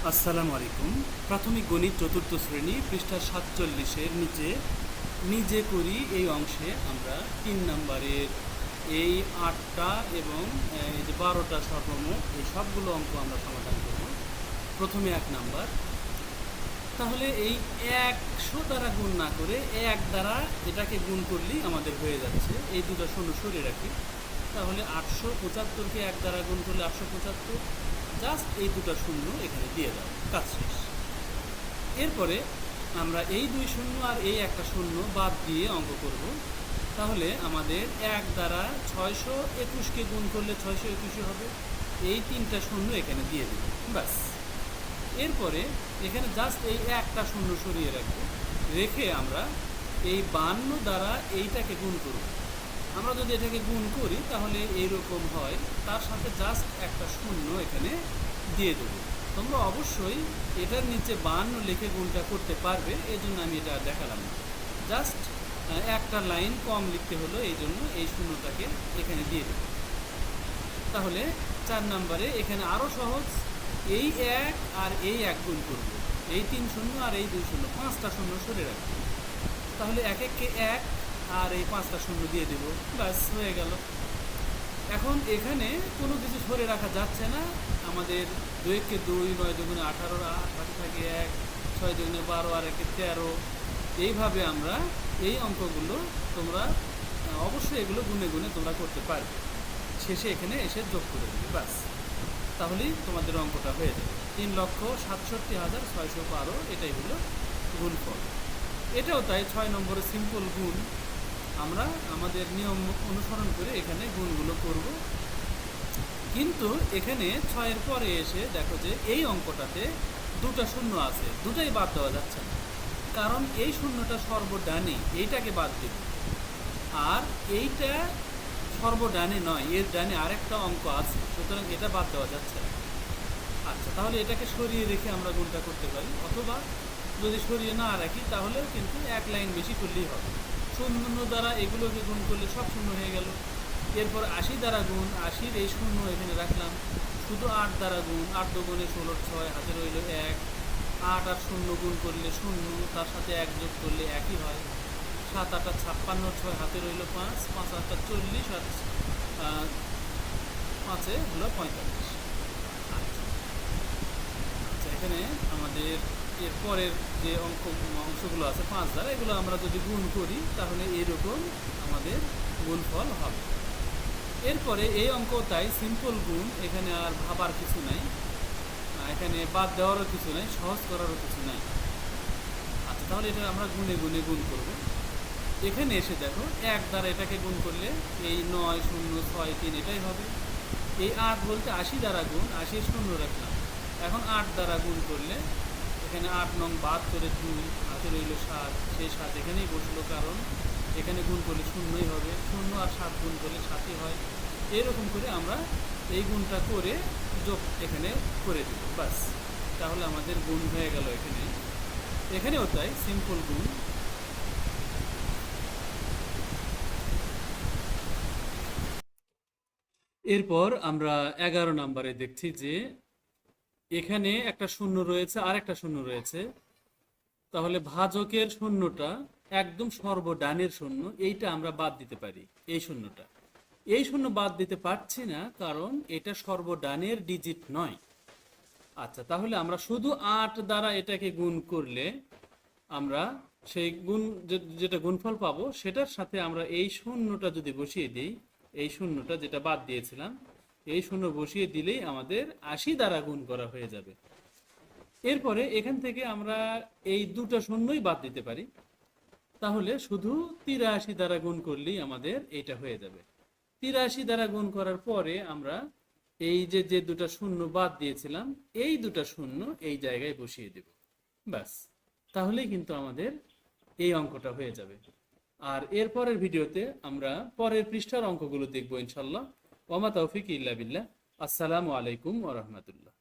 আসসালামু আলাইকুম। প্রাথমিক গণিত চতুর্থ শ্রেণী পৃষ্ঠা ৪৭-এর নিচে নিজে করি এই অংশে আমরা ৩ নাম্বারের এই ৮টা এবং এই যে ১২টা সর্বমোট এই সবগুলো অঙ্ক আমরা সমাধান করব। প্রথমে ১ নাম্বার। তাহলে এই ১০০ দ্বারা গুণ না করে ১ দ্বারা এটাকে গুণ করলেই আমাদের হয়ে যাচ্ছে। এই দুটো শূন্য সরিয়ে রাখি। তাহলে ৮৭৫কে ১ দ্বারা গুণ করলে ৮৭৫, জাস্ট এই দুটো শূন্য এখানে দিয়ে দাও, কাজ শেষ। এরপরে আমরা এই ২ শূন্য আর এই একটা শূন্য বাদ দিয়ে অঙ্ক করব। তাহলে আমাদের ১ দ্বারা ৬২১কে গুণ করলে ৬২১ হবে। এই ৩টা শূন্য এখানে দিয়ে দেব, ব্যাস। এরপরে এখানে জাস্ট এই একটা শূন্য সরিয়ে রাখবো, রেখে আমরা এই ৫২ দ্বারা এইটাকে গুণ করব। আমরা যদি এটাকে গুণ করি তাহলে এইরকম হয়, তার সাথে জাস্ট একটা শূন্য এখানে দিয়ে দেব। তোমরা অবশ্যই এটার নিচে ৫২ লিখে গুণটা করতে পারবে, এই জন্য আমি এটা দেখালাম না। জাস্ট একটা লাইন কম লিখতে হলো, এই জন্য এই শূন্যটাকে এখানে দিয়ে দেব। তাহলে ৪ নম্বরে এখানে আরও সহজ, এই ১ আর এই ১ গুণ করব। এই ৩ শূন্য আর এই ২ শূন্য, ৫টা শূন্য সরে রাখবো। তাহলে ১-১কে ১ আর এই 5টা শূন্য দিয়ে দেব, ব্যাস হয়ে গেল। এখন এখানে কোনো কিছু সরে রাখা যাচ্ছে না, আমাদের ২-১কে ২, ৯-২-গুণে ১৮, ৮ থাকে ১, ৬-২-গুণে ১২ আর ১-এ ১৩। এইভাবে আমরা এই অঙ্কগুলো তোমরা অবশ্যই এগুলো গুনে গুনে তোমরা করতে পারবে। শেষে এখানে এসে যোগ করে দেবে, ব্যাস। তাহলেই তোমাদের অঙ্কটা হয়ে যাবে। ৩,৬৭,৬১২, এটাই হলো গুণফল। এটাও তাই, ৬ নম্বরে সিম্পল গুণ। আমরা আমাদের নিয়ম অনুসরণ করে এখানে গুণগুলো করব, কিন্তু এখানে ৬-এর পরে এসে দেখো যে এই অঙ্কটাতে দুটো শূন্য আছে, দুটাই বাদ দেওয়া যাচ্ছে না, কারণ এই শূন্যটা সর্বডানে, এইটাকে বাদ দেব। আর এইটা সর্বডানে নয়, এর ডানে আরেকটা অঙ্ক আছে, সুতরাং এটা বাদ দেওয়া যাচ্ছে না। আচ্ছা, তাহলে এটাকে সরিয়ে রেখে আমরা গুণটা করতে পারি, অথবা যদি সরিয়ে না রাখি তাহলেও কিন্তু এক লাইন বেশি করলেই হবে। শূন্য দ্বারা এগুলোকে গুণ করলে সব শূন্য হয়ে গেল। এরপর ৮০ দ্বারা গুণ, ৮০-র এই শূন্য এখানে রাখলাম। শুধু ৮ দ্বারা গুণ, ৮ দুগুণে ১৬, ৬ হাতে রইল ১। ৮ আর শূন্য গুণ করলে শূন্য, তার সাথে ১ যোগ করলে একই হয়। ৭ ৮ ৫৬, ৬ হাতে রইল ৫, ৫ ৮ ৪০ আর ৫-এ হলো ৪৫। আচ্ছা, এখানে আমাদের এরপরের যে অংশগুলো আছে ৫ দ্বারা, এগুলো আমরা যদি গুণ করি তাহলে এইরকম আমাদের গুণফল হবে। এরপরে এই অঙ্ক তাই সিম্পল গুণ, এখানে আর ভাবার কিছু নাই, এখানে বাদ দেওয়ারও কিছু নাই, সহজ করারও কিছু নাই। আচ্ছা, তাহলে এটা আমরা গুণে গুণে গুণ করব। এখানে এসে দেখো ১ দ্বারা এটাকে গুণ করলে এই ৯,০৬,৩ এটাই হবে। এই ৮ বলতে ৮০ দ্বারা গুণ, ৮০ শূন্য রাখলাম। এখন ৮ দ্বারা গুণ করলে এখানে ৮ নং বাদ করে ২, হাতে রইল ৭, সেই ৭ এখানেই বসলো, কারণ এখানে গুণ করলে শূন্যই হবে। ০ আর ৭ গুণ করলে ৭ই হয়। এরকম করে আমরা এই গুণটা করে যোগ এখানে করে দেব, বাস। তাহলে আমাদের গুণ হয়ে গেল এখানে। এখানেও তাই, সিম্পল গুণ। এরপর আমরা ১১ নম্বরে দেখছি যে এখানে একটা শূন্য রয়েছে আর একটা শূন্য রয়েছে। তাহলে ভাজকের শূন্যটা একদম সর্বডানের শূন্য, এইটা আমরা বাদ দিতে পারি। এই শূন্যটা, এই শূন্য বাদ দিতে পারছি না, কারণ এটা সর্বডানের ডিজিট নয়। আচ্ছা, তাহলে আমরা শুধু ৮ দ্বারা এটাকে গুণ করলে আমরা সেই গুণ যেটা গুণফল পাবো, সেটার সাথে আমরা এই শূন্যটা যদি বসিয়ে দিই, এই শূন্যটা যেটা বাদ দিয়েছিলাম, এই শূন্য বসিয়ে দিলেই আমাদের ৮০ দ্বারা গুণ করা হয়ে যাবে। এরপরে এখান থেকে আমরা এই দুটো শূন্যই বাদ দিতে পারি, তাহলে শুধু ৮৩ দ্বারা গুণ করলেই আমাদের এইটা হয়ে যাবে। ৮৩ দ্বারা গুণ করার পরে আমরা এই যে যে দুটো শূন্য বাদ দিয়েছিলাম, এই দুটো শূন্য এই জায়গায় বসিয়ে দেব, ব্যাস। তাহলেই কিন্তু আমাদের এই অঙ্কটা হয়ে যাবে। আর এরপরের ভিডিওতে আমরা পরের পৃষ্ঠার অঙ্কগুলো দেখবো ইনশাল্লাহ। ওমা তৌফিক ইল্লা বিল্লাহ। আসসালামু আলাইকুম ওয়া রাহমাতুল্লাহ।